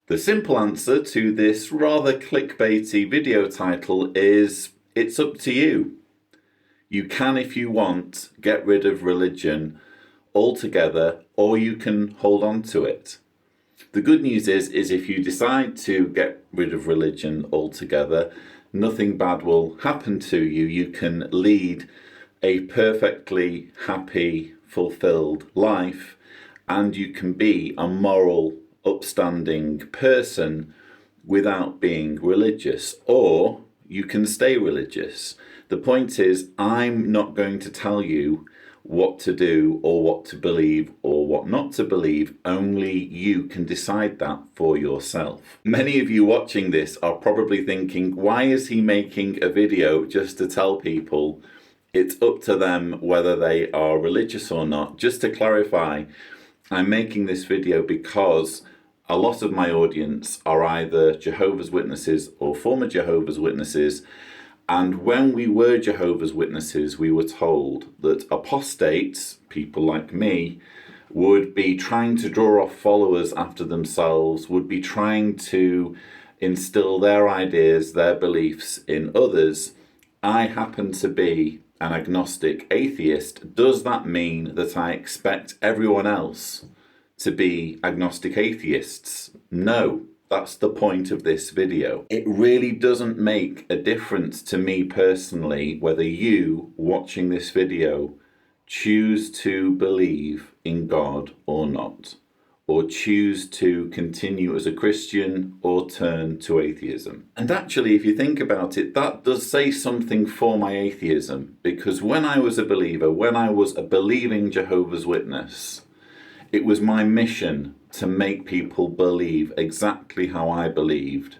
The simple answer to this rather clickbaity video title is it's up to you. You can, if you want, get rid of religion altogether, or you can hold on to it. The good news is if you decide to get rid of religion altogether, nothing bad will happen to you. You can lead a perfectly happy, fulfilled life, and you can be a moral, upstanding person without being religious, or you can stay religious. The point is, I'm not going to tell you what to do or what to believe or what not to believe. Only you can decide that for yourself. Many of you watching this are probably thinking, why is he making a video just to tell people it's up to them whether they are religious or not? Just to clarify, I'm making this video because a lot of my audience are either Jehovah's Witnesses or former Jehovah's Witnesses. And when we were Jehovah's Witnesses, we were told that apostates, people like me, would be trying to draw off followers after themselves, would be trying to instill their ideas, their beliefs in others. I happen to be an agnostic atheist. Does that mean that I expect everyone else to be agnostic atheists? No. That's the point of this video. It really doesn't make a difference to me personally whether you, watching this video, choose to believe in God or not, or choose to continue as a Christian or turn to atheism. And actually, if you think about it, that does say something for my atheism, because when I was a believer, when I was a believing Jehovah's Witness, it was my mission to make people believe exactly how I believed.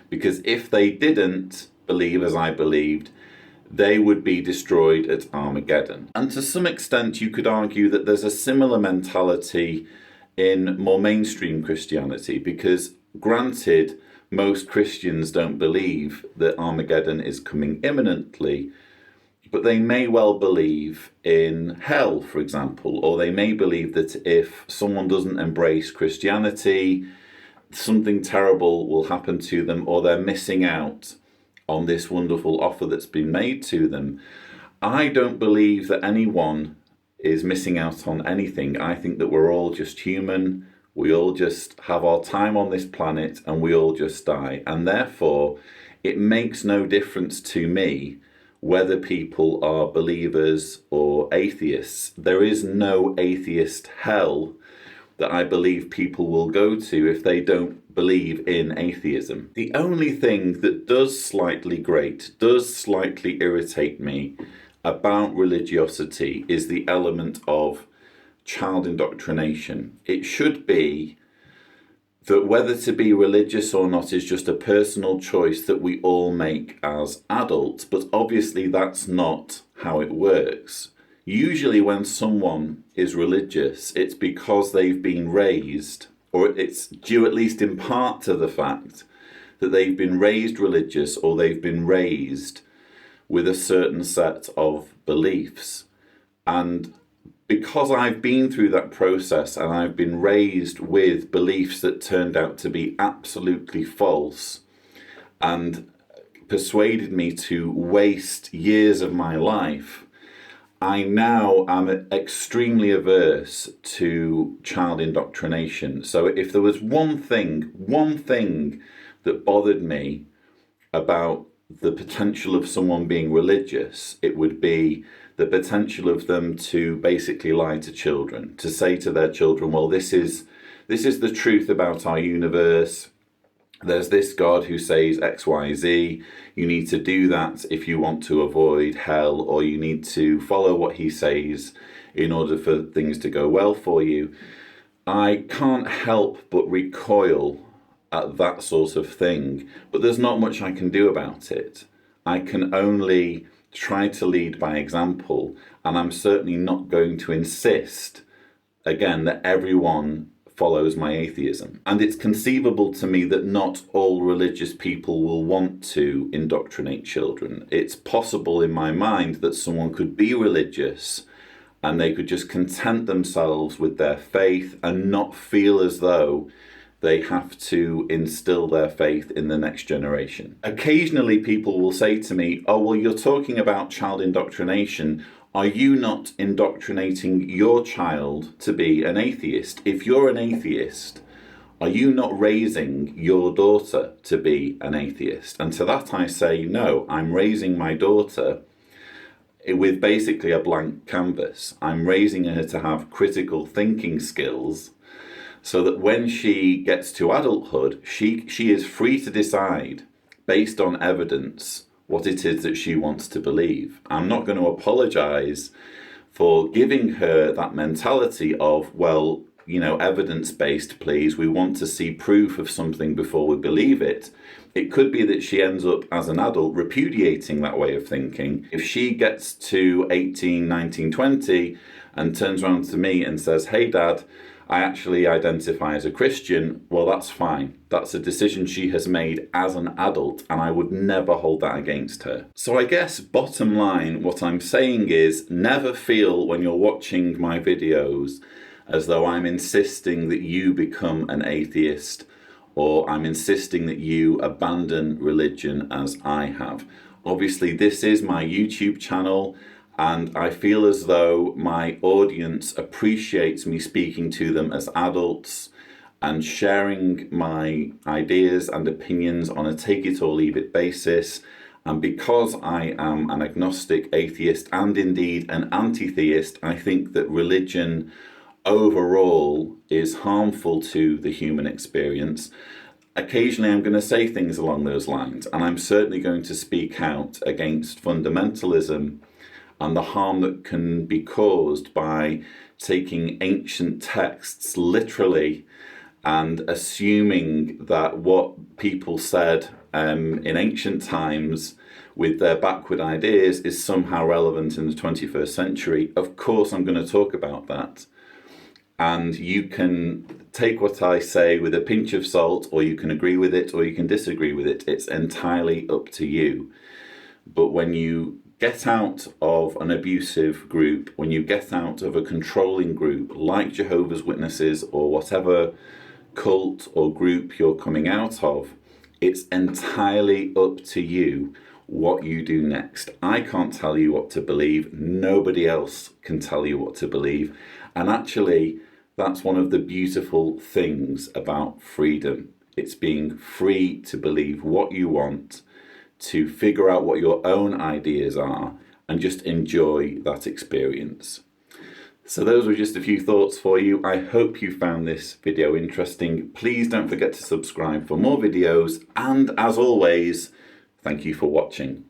Because if they didn't believe as I believed, they would be destroyed at Armageddon. And to some extent, you could argue that there's a similar mentality in more mainstream Christianity, because granted, most Christians don't believe that Armageddon is coming imminently, but they may well believe in hell, for example, or they may believe that if someone doesn't embrace Christianity, something terrible will happen to them, or they're missing out on this wonderful offer that's been made to them. I don't believe that anyone is missing out on anything. I think that we're all just human. We all just have our time on this planet and we all just die. And therefore, it makes no difference to me whether people are believers or atheists. There is no atheist hell that I believe people will go to if they don't believe in atheism. The only thing that does slightly irritate me about religiosity is the element of child indoctrination. It should be that whether to be religious or not is just a personal choice that we all make as adults, but obviously that's not how it works. Usually when someone is religious, it's because they've been raised, or it's due at least in part to the fact that they've been raised religious, or they've been raised with a certain set of beliefs. And because I've been through that process and I've been raised with beliefs that turned out to be absolutely false and persuaded me to waste years of my life, I now am extremely averse to child indoctrination. So if there was one thing that bothered me about the potential of someone being religious, it would be the potential of them to basically lie to children, to say to their children, well, this is the truth about our universe. There's this God who says X, Y, Z. You need to do that if you want to avoid hell, or you need to follow what he says in order for things to go well for you. I can't help but recoil at that sort of thing, but there's not much I can do about it. I can only try to lead by example, and I'm certainly not going to insist, again, that everyone follows my atheism. And it's conceivable to me that not all religious people will want to indoctrinate children. It's possible in my mind that someone could be religious and they could just content themselves with their faith and not feel as though They have to instill their faith in the next generation. Occasionally people will say to me, oh, well, you're talking about child indoctrination. Are you not indoctrinating your child to be an atheist? If you're an atheist, are you not raising your daughter to be an atheist? And to that I say, no, I'm raising my daughter with basically a blank canvas. I'm raising her to have critical thinking skills so that when she gets to adulthood, she is free to decide based on evidence what it is that she wants to believe. I'm not going to apologize for giving her that mentality of, well, you know, evidence-based, please. We want to see proof of something before we believe it. It could be that she ends up as an adult repudiating that way of thinking. If she gets to 18, 19, 20 and turns around to me and says, hey, Dad, I actually identify as a Christian, well, that's fine. That's a decision she has made as an adult, and I would never hold that against her. So I guess bottom line, what I'm saying is never feel when you're watching my videos as though I'm insisting that you become an atheist, or I'm insisting that you abandon religion as I have. Obviously, this is my YouTube channel, and I feel as though my audience appreciates me speaking to them as adults and sharing my ideas and opinions on a take it or leave it basis. And because I am an agnostic atheist and indeed an anti-theist, I think that religion overall is harmful to the human experience. Occasionally I'm going to say things along those lines, and I'm certainly going to speak out against fundamentalism and the harm that can be caused by taking ancient texts literally and assuming that what people said in ancient times with their backward ideas is somehow relevant in the 21st century. Of course, I'm going to talk about that. And you can take what I say with a pinch of salt, or you can agree with it, or you can disagree with it. It's entirely up to you. But when you get out of an abusive group, when you get out of a controlling group like Jehovah's Witnesses or whatever cult or group you're coming out of, it's entirely up to you what you do next. I can't tell you what to believe. Nobody else can tell you what to believe. And actually, that's one of the beautiful things about freedom. It's being free to believe what you want, to figure out what your own ideas are, and just enjoy that experience. So those were just a few thoughts for you. I hope you found this video interesting. Please don't forget to subscribe for more videos. And as always, thank you for watching.